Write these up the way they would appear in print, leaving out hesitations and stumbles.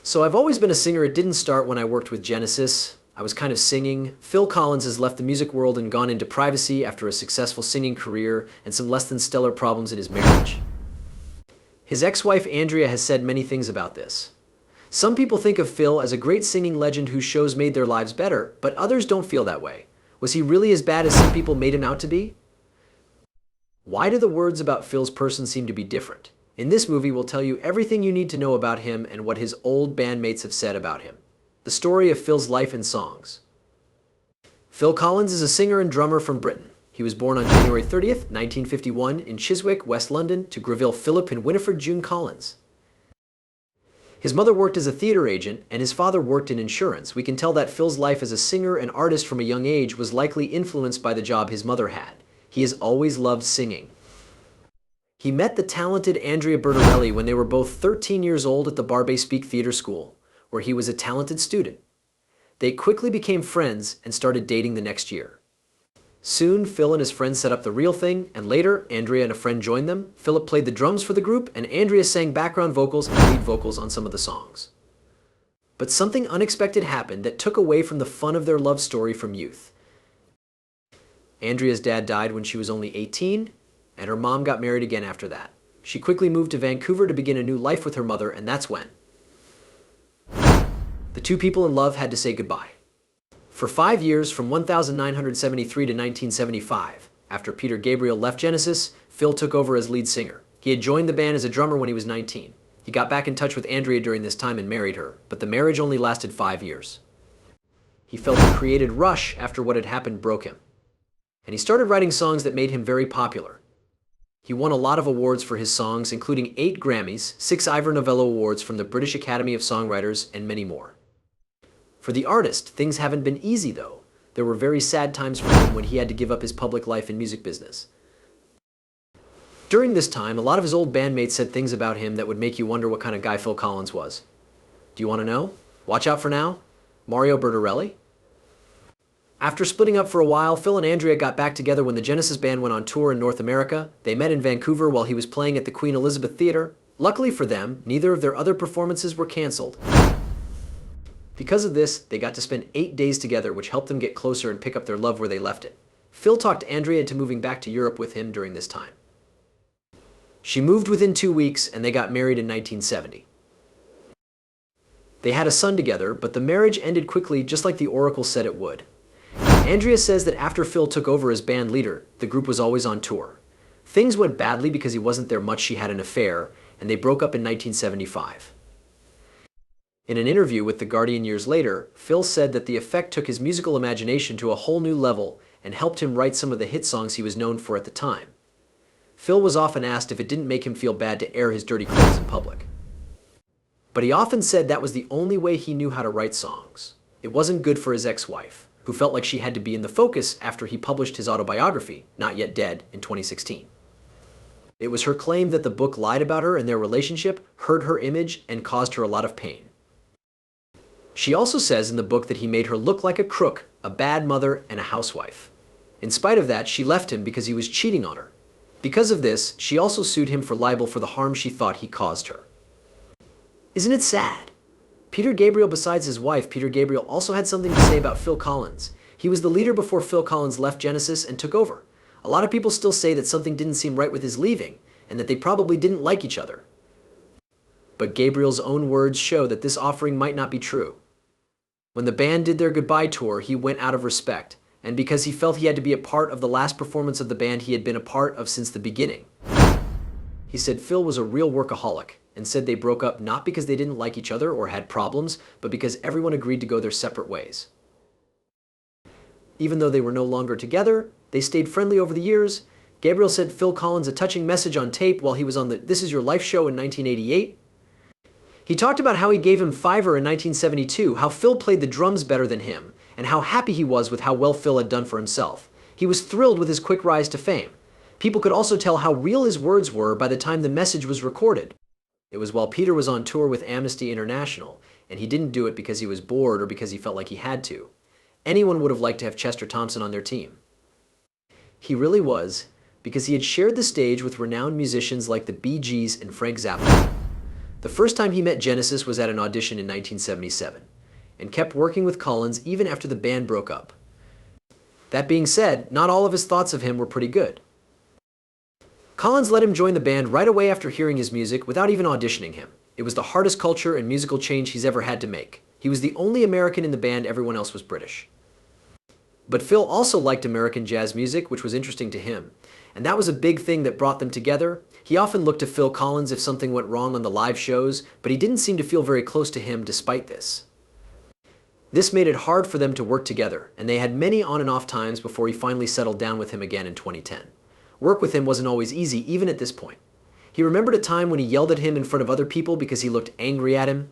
So I've always been a singer. It didn't start when I worked with Genesis. I was kind of singing. Phil Collins has left the music world and gone into privacy after a successful singing career and some less than stellar problems in his marriage. His ex-wife Andrea has said many things about this. Some people think of Phil as a great singing legend whose shows made their lives better, but others don't feel that way. Was he really as bad as some people made him out to be? Why do the words about Phil's person seem to be different? In this movie, we'll tell you everything you need to know about him and what his old bandmates have said about him. The story of Phil's life and songs. Phil Collins is a singer and drummer from Britain. He was born on January 30th, 1951 in Chiswick, West London, to Greville Philip and Winifred June Collins. His mother worked as a theater agent and his father worked in insurance. We can tell that Phil's life as a singer and artist from a young age was likely influenced by the job his mother had. He has always loved singing. He met the talented Andrea when they were both 13 years old at the Bandmates Theater School, where he was a talented student. They quickly became friends and started dating the next year. Soon, Phil and his friends set up the real thing, and later, Andrea and a friend joined them. Philip played the drums for the group, and Andrea sang background vocals and lead vocals on some of the songs. But something unexpected happened that took away from the fun of their love story from youth. Andrea's dad died when she was only 18, and her mom got married again after that. She quickly moved to Vancouver to begin a new life with her mother, and that's when the two people in love had to say goodbye. For 5 years, from 1973 to 1975, after Peter Gabriel left Genesis, Phil took over as lead singer. He had joined the band as a drummer when he was 19. He got back in touch with Andrea during this time and married her, but the marriage only lasted 5 years. He felt a creative rush after what had happened broke him, and he started writing songs that made him very popular. He won a lot of awards for his songs, including 8 Grammys, 6 Ivor Novello Awards from the British Academy of Songwriters, and many more. For the artist, things haven't been easy, though. There were very sad times for him when he had to give up his public life and music business. During this time, a lot of his old bandmates said things about him that would make you wonder what kind of guy Phil Collins was. Do you want to know? Watch out for now. Mario Bertorelli. After splitting up for a while, Phil and Andrea got back together when the Genesis band went on tour in North America. They met in Vancouver while he was playing at the Queen Elizabeth Theatre. Luckily for them, neither of their other performances were canceled. Because of this, they got to spend 8 days together, which helped them get closer and pick up their love where they left it. Phil talked Andrea into moving back to Europe with him during this time. She moved within 2 weeks, and they got married in 1970. They had a son together, but the marriage ended quickly, just like the Oracle said it would. Andrea says that after Phil took over as band leader, the group was always on tour. Things went badly because he wasn't there much. She had an affair, and they broke up in 1975. In an interview with The Guardian years later, Phil said that the effect took his musical imagination to a whole new level and helped him write some of the hit songs he was known for at the time. Phil was often asked if it didn't make him feel bad to air his dirty clothes in public. But he often said that was the only way he knew how to write songs. It wasn't good for his ex-wife, who felt like she had to be in the focus after he published his autobiography, Not Yet Dead, in 2016. It was her claim that the book lied about her and their relationship, hurt her image, and caused her a lot of pain. She also says in the book that he made her look like a crook, a bad mother, and a housewife. In spite of that, she left him because he was cheating on her. Because of this, she also sued him for libel for the harm she thought he caused her. Isn't it sad? Peter Gabriel, besides his wife, Peter Gabriel also had something to say about Phil Collins. He was the leader before Phil Collins left Genesis and took over. A lot of people still say that something didn't seem right with his leaving, and that they probably didn't like each other. But Gabriel's own words show that this offering might not be true. When the band did their goodbye tour, he went out of respect, and because he felt he had to be a part of the last performance of the band he had been a part of since the beginning. He said Phil was a real workaholic, and said they broke up not because they didn't like each other or had problems, but because everyone agreed to go their separate ways. Even though they were no longer together, they stayed friendly over the years. Gabriel sent Phil Collins a touching message on tape while he was on the This Is Your Life show in 1988. He talked about how he gave him Fiverr in 1972, how Phil played the drums better than him, and how happy he was with how well Phil had done for himself. He was thrilled with his quick rise to fame. People could also tell how real his words were by the time the message was recorded. It was while Peter was on tour with Amnesty International, and he didn't do it because he was bored or because he felt like he had to. Anyone would have liked to have Chester Thompson on their team. He really was, because he had shared the stage with renowned musicians like the Bee Gees and Frank Zappa. The first time he met Genesis was at an audition in 1977, and kept working with Collins even after the band broke up. That being said, not all of his thoughts of him were pretty good. Collins let him join the band right away after hearing his music without even auditioning him. It was the hardest culture and musical change he's ever had to make. He was the only American in the band, everyone else was British. But Phil also liked American jazz music, which was interesting to him. And that was a big thing that brought them together. He often looked to Phil Collins if something went wrong on the live shows, but he didn't seem to feel very close to him despite this. This made it hard for them to work together, and they had many on and off times before he finally settled down with him again in 2010. Work with him wasn't always easy, even at this point. He remembered a time when he yelled at him in front of other people because he looked angry at him.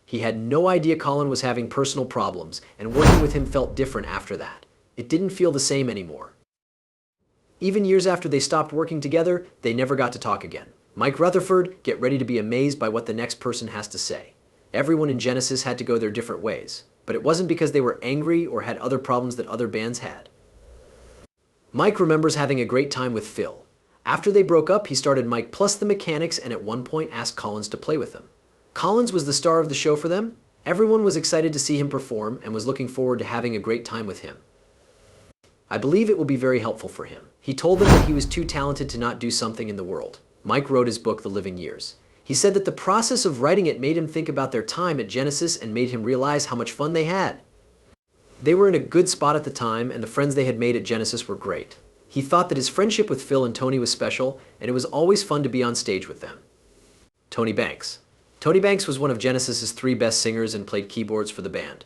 He had no idea Colin was having personal problems, and working with him felt different after that. It didn't feel the same anymore. Even years after they stopped working together, they never got to talk again. Mike Rutherford, get ready to be amazed by what the next person has to say. Everyone in Genesis had to go their different ways, but it wasn't because they were angry or had other problems that other bands had. Mike remembers having a great time with Phil. After they broke up, he started Mike plus the Mechanics and at one point asked Collins to play with him. Collins was the star of the show for them. Everyone was excited to see him perform and was looking forward to having a great time with him. I believe it will be very helpful for him. He told them that he was too talented to not do something in the world. Mike wrote his book, The Living Years. He said that the process of writing it made him think about their time at Genesis and made him realize how much fun they had. They were in a good spot at the time, and the friends they had made at Genesis were great. He thought that his friendship with Phil and Tony was special, and it was always fun to be on stage with them. Tony Banks. Tony Banks was one of Genesis's 3 best singers and played keyboards for the band.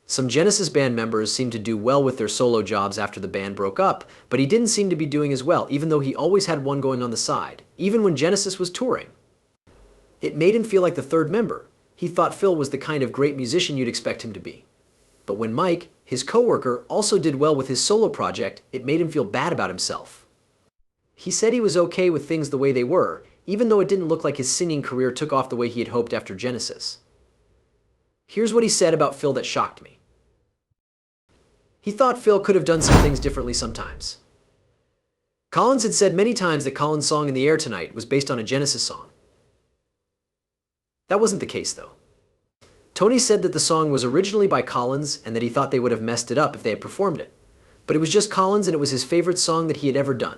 Some Genesis band members seemed to do well with their solo jobs after the band broke up, but he didn't seem to be doing as well, even though he always had one going on the side, even when Genesis was touring. It made him feel like the third member. He thought Phil was the kind of great musician you'd expect him to be. But when Mike, his coworker, also did well with his solo project, it made him feel bad about himself. He said he was okay with things the way they were, even though it didn't look like his singing career took off the way he had hoped after Genesis. Here's what he said about Phil that shocked me. He thought Phil could have done some things differently sometimes. Collins had said many times that Colin's song In the Air Tonight was based on a Genesis song. That wasn't the case, though. Tony said that the song was originally by Collins and that he thought they would have messed it up if they had performed it. But it was just Collins and it was his favorite song that he had ever done.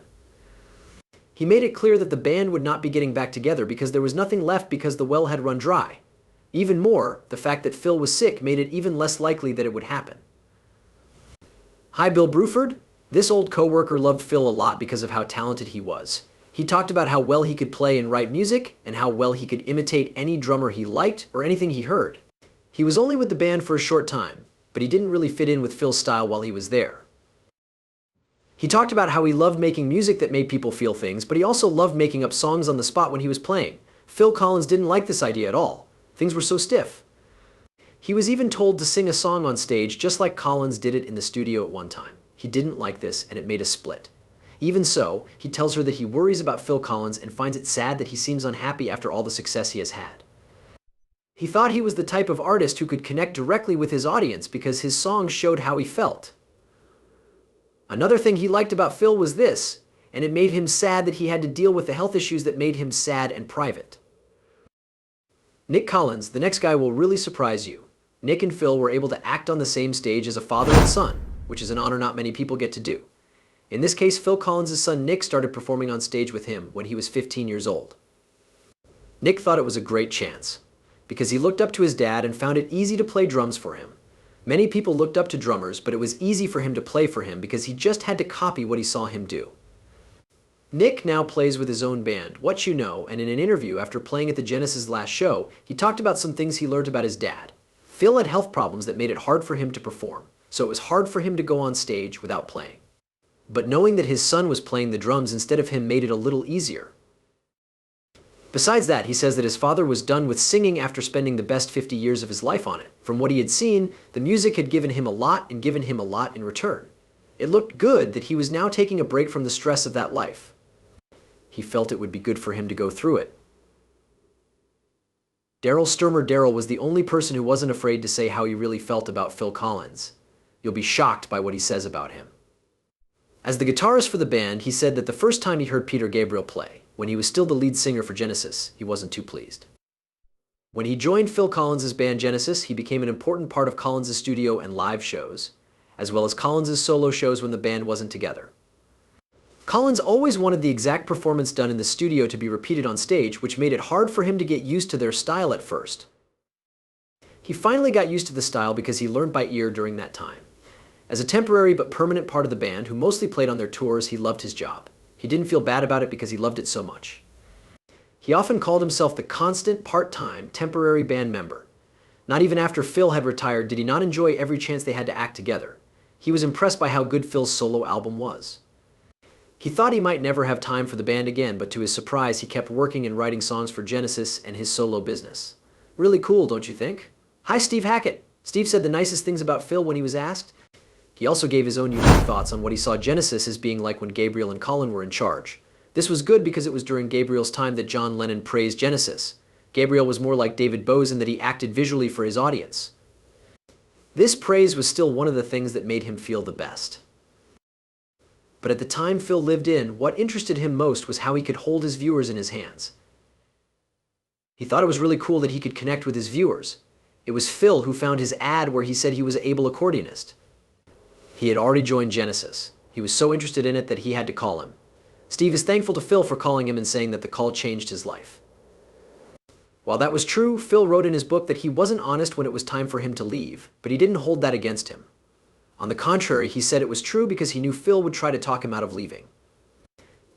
He made it clear that the band would not be getting back together because there was nothing left because the well had run dry. Even more, the fact that Phil was sick made it even less likely that it would happen. Hi, Bill Bruford. This old coworker loved Phil a lot because of how talented he was. He talked about how well he could play and write music and how well he could imitate any drummer he liked or anything he heard. He was only with the band for a short time, but he didn't really fit in with Phil's style while he was there. He talked about how he loved making music that made people feel things, but he also loved making up songs on the spot when he was playing. Phil Collins didn't like this idea at all. Things were so stiff. He was even told to sing a song on stage just like Collins did it in the studio at one time. He didn't like this, and it made a split. Even so, he tells her that he worries about Phil Collins and finds it sad that he seems unhappy after all the success he has had. He thought he was the type of artist who could connect directly with his audience because his songs showed how he felt. Another thing he liked about Phil was this, and it made him sad that he had to deal with the health issues that made him sad and private. Nick Collins, the next guy will really surprise you. Nick and Phil were able to act on the same stage as a father and son, which is an honor not many people get to do. In this case, Phil Collins' son Nick started performing on stage with him when he was 15 years old. Nick thought it was a great chance, because he looked up to his dad and found it easy to play drums for him. Many people looked up to drummers, but it was easy for him to play for him because he just had to copy what he saw him do. Nick now plays with his own band, What You Know, and in an interview after playing at the Genesis last show, he talked about some things he learned about his dad. Phil had health problems that made it hard for him to perform, so it was hard for him to go on stage without playing. But knowing that his son was playing the drums instead of him made it a little easier. Besides that, he says that his father was done with singing after spending the best 50 years of his life on it. From what he had seen, the music had given him a lot and given him a lot in return. It looked good that he was now taking a break from the stress of that life. He felt it would be good for him to go through it. Daryl Sturmer Daryl was the only person who wasn't afraid to say how he really felt about Phil Collins. You'll be shocked by what he says about him. As the guitarist for the band, he said that the first time he heard Peter Gabriel play when he was still the lead singer for Genesis, he wasn't too pleased. When he joined Phil Collins' band Genesis, he became an important part of Collins' studio and live shows, as well as Collins' solo shows when the band wasn't together. Collins always wanted the exact performance done in the studio to be repeated on stage, which made it hard for him to get used to their style at first. He finally got used to the style because he learned by ear during that time. As a temporary but permanent part of the band, who mostly played on their tours, he loved his job. He didn't feel bad about it because he loved it so much. He often called himself the constant, part-time, temporary band member. Not even after Phil had retired did he not enjoy every chance they had to act together. He was impressed by how good Phil's solo album was. He thought he might never have time for the band again, but to his surprise, he kept working and writing songs for Genesis and his solo business. Really cool, don't you think? Hi, Steve Hackett. Steve said the nicest things about Phil when he was asked. He also gave his own unique thoughts on what he saw Genesis as being like when Gabriel and Colin were in charge. This was good because it was during Gabriel's time that John Lennon praised Genesis. Gabriel was more like David Bowes in that he acted visually for his audience. This praise was still one of the things that made him feel the best. But at the time Phil lived in, what interested him most was how he could hold his viewers in his hands. He thought it was really cool that he could connect with his viewers. It was Phil who found his ad where he said he was an able accordionist. He had already joined Genesis. He was so interested in it that he had to call him. Steve is thankful to Phil for calling him and saying that the call changed his life. While that was true, Phil wrote in his book that he wasn't honest when it was time for him to leave, but he didn't hold that against him. On the contrary, he said it was true because he knew Phil would try to talk him out of leaving.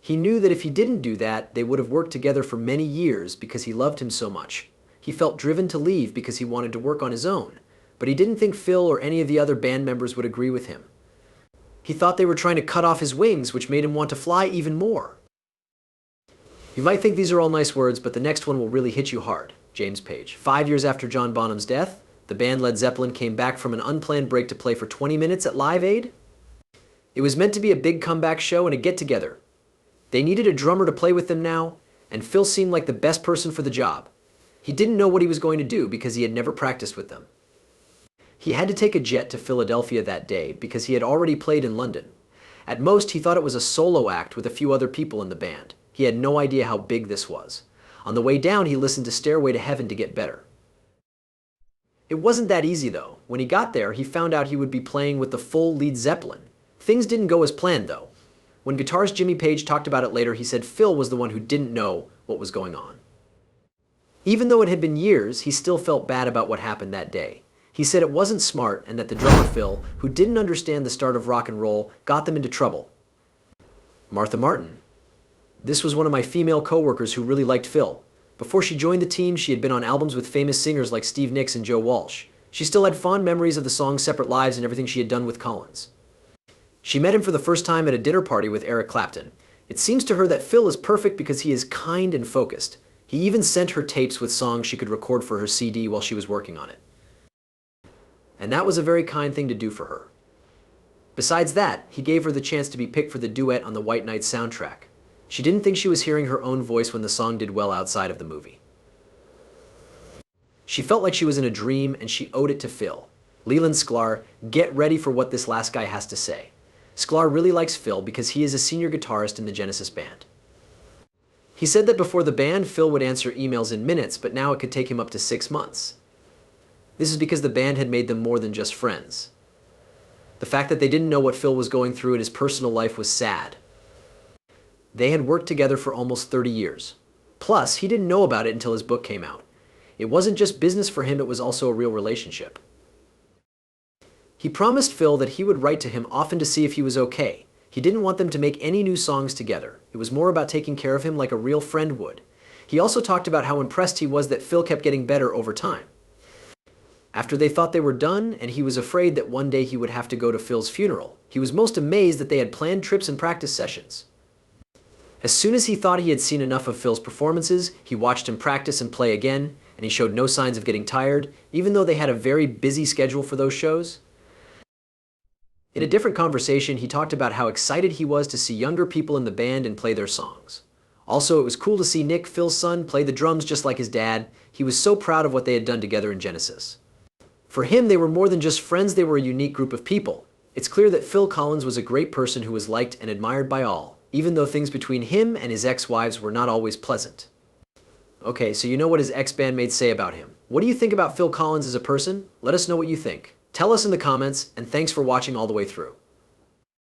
He knew that if he didn't do that, they would have worked together for many years because he loved him so much. He felt driven to leave because he wanted to work on his own, but he didn't think Phil or any of the other band members would agree with him. He thought they were trying to cut off his wings, which made him want to fly even more. You might think these are all nice words, but the next one will really hit you hard. James Page. 5 years after John Bonham's death, the band Led Zeppelin came back from an unplanned break to play for 20 minutes at Live Aid. It was meant to be a big comeback show and a get-together. They needed a drummer to play with them now, and Phil seemed like the best person for the job. He didn't know what he was going to do because he had never practiced with them. He had to take a jet to Philadelphia that day because he had already played in London. At most, he thought it was a solo act with a few other people in the band. He had no idea how big this was. On the way down, he listened to Stairway to Heaven to get better. It wasn't that easy, though. When he got there, he found out he would be playing with the full Led Zeppelin. Things didn't go as planned, though. When guitarist Jimmy Page talked about it later, he said Phil was the one who didn't know what was going on. Even though it had been years, he still felt bad about what happened that day. He said it wasn't smart and that the drummer Phil, who didn't understand the start of rock and roll, got them into trouble. Martha Martin. This was one of my female coworkers who really liked Phil. Before she joined the team, she had been on albums with famous singers like Steve Nicks and Joe Walsh. She still had fond memories of the song Separate Lives and everything she had done with Collins. She met him for the first time at a dinner party with Eric Clapton. It seems to her that Phil is perfect because he is kind and focused. He even sent her tapes with songs she could record for her CD while she was working on it. And that was a very kind thing to do for her. Besides that, he gave her the chance to be picked for the duet on the White Knight soundtrack. She didn't think she was hearing her own voice when the song did well outside of the movie. She felt like she was in a dream, and she owed it to Phil. Leland Sklar, get ready for what this last guy has to say. Sklar really likes Phil because he is a senior guitarist in the Genesis band. He said that before the band, Phil would answer emails in minutes, but now it could take him up to 6 months. This is because the band had made them more than just friends. The fact that they didn't know what Phil was going through in his personal life was sad. They had worked together for almost 30 years. Plus, he didn't know about it until his book came out. It wasn't just business for him, it was also a real relationship. He promised Phil that he would write to him often to see if he was okay. He didn't want them to make any new songs together. It was more about taking care of him like a real friend would. He also talked about how impressed he was that Phil kept getting better over time. After they thought they were done, and he was afraid that one day he would have to go to Phil's funeral, he was most amazed that they had planned trips and practice sessions. As soon as he thought he had seen enough of Phil's performances, he watched him practice and play again, and he showed no signs of getting tired, even though they had a very busy schedule for those shows. In a different conversation, he talked about how excited he was to see younger people in the band and play their songs. Also, it was cool to see Nick, Phil's son, play the drums just like his dad. He was so proud of what they had done together in Genesis. For him, they were more than just friends, they were a unique group of people. It's clear that Phil Collins was a great person who was liked and admired by all, even though things between him and his ex-wives were not always pleasant. Okay, so you know what his ex-bandmates say about him. What do you think about Phil Collins as a person? Let us know what you think. Tell us in the comments, and thanks for watching all the way through.